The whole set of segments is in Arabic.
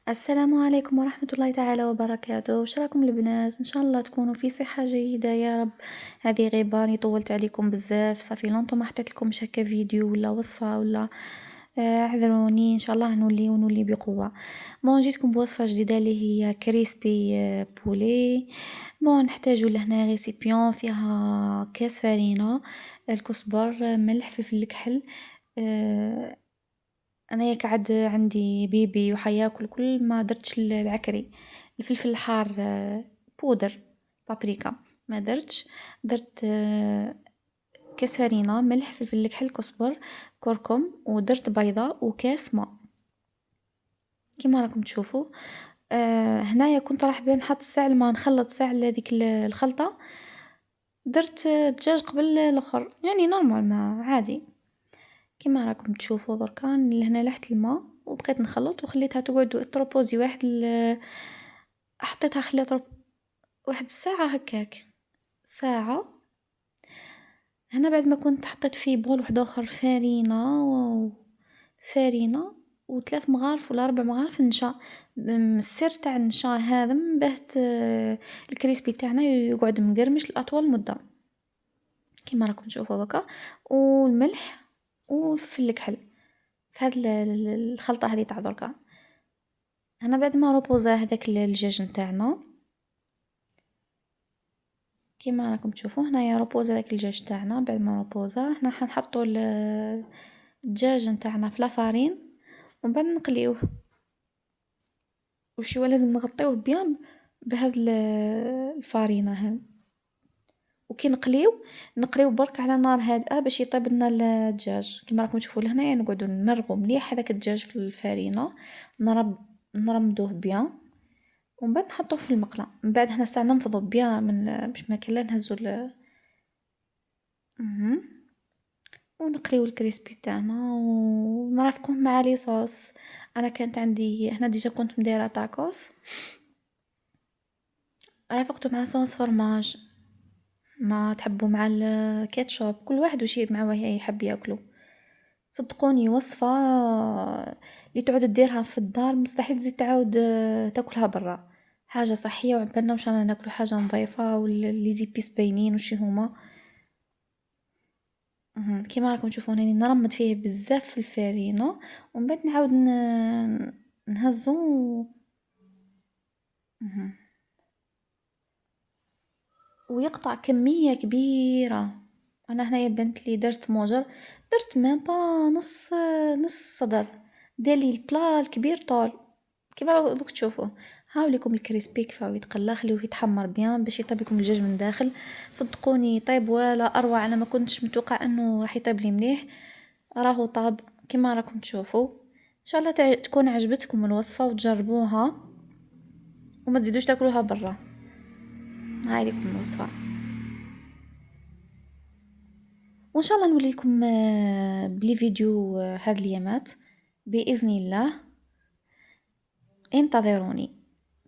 السلام عليكم ورحمة الله تعالى وبركاته. وش راكم البنات؟ ان شاء الله تكونوا في صحة جيدة يا رب. هذه غيبة راني طولت عليكم بزاف، صافي لونطو ما حطيت لكم هكا فيديو ولا وصفة ولا اعذروني. ان شاء الله نولي بقوة. جيتكم بوصفة جديدة اللي هي كريسبي بولي. نحتاجو لهنا ريسيبيون فيها كاس فرينة، الكزبر، ملح، فلفل الكحل. انا ياك عاد عندي بيبي وحياكل كل ما درتش العكري. الفلفل الحار بودر، بابريكا ما درت كاس فرينة، ملح، فلفل الكحل، كزبر، كركم، ودرت بيضة وكاس ماء كما راكم تشوفوا. هنايا كنت راح نحط ساع ما نخلط ساع هذيك الخلطة. درت دجاج قبل الاخر، يعني نورمال ما عادي كما راكم تشوفوا. دركا لهنا لحت الماء وبقيت نخلط وخليتها تقعد تروبوزي حطيتها خليت واحد الساعة هكاك، ساعة. هنا بعد ما كنت حطيت فيه بول واحد اخر فرينة وثلاث مغارف ولا 4 مغارف نشا. السر تاع النشا هذا من بهت الكريسبي تاعنا يقعد مقرمش لأطول مدة كما راكم تشوفوا دوكا. والملح والفلفل الكحل في هاد الخلطة هذه تاع دركا. هنا بعد ما روبوزا هذاك الدجاج نتاعنا كيما راكم تشوفوا، هنايا روبوزا داك الدجاج تاعنا. بعد ما روبوزا هنا حنحطوا الدجاج نتاعنا في لافارين ومن بعد نقليوه. وشي لازم نغطيوه بيان بهذا الفارينة هذا. وكي نقليو برك على نار هادئة باش يطيب لنا الدجاج. كما راكم تشوفوا لهنايا نقعدوا نمرغوا مليح هذاك الدجاج في الفارينة، نرمدوه بيان ومن بعد نحطوه في المقلة. من بعد هنا ساعة ننفضوا بيان من باش ما كلا نهزوا ونقليو الكريسبي تاعنا ونرافقوه مع لي صوص. انا كانت عندي هنا ديجا كنت مديره تاكوس، رافقته مع صوص فرماج، ما تحبوا مع الكاتشوب، كل واحد وشي مع يحب ياكله. صدقوني وصفة اللي تعود تديرها في الدار مستحيل تزيد تعاود تاكلها برا. حاجة صحية وعبالنا وش انا ناكلو حاجة نظيفة واللي زيبيس باينين وشي هما. كيما راكم تشوفون هاني نرمد فيه بزاف في الفارينة ومن بعد نعاود نهزو ويقطع كمية كبيرة. انا هنايا بنت لي درت درت مام با نص صدر دالي البلا الكبير طول كيما دوك تشوفوا. هاوليكم الكريسبي كيف يتقلى، خليوه يتحمر بيان باش يطيب لكم الدجاج من داخل. صدقوني طيب ولا اروع، انا ما كنتش متوقع انه راح يطيب لي مليح، راهو طاب كما راكم تشوفوا. ان شاء الله تكون عجبتكم الوصفة وتجربوها وما تزيدوش تاكلوها برا. هاي لكم الوصفة وان شاء الله نولي لكم بلي فيديو هاد اليامات باذن الله. انتظروني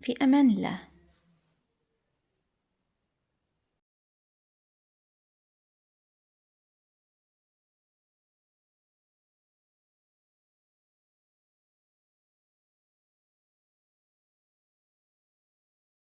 في امان الله.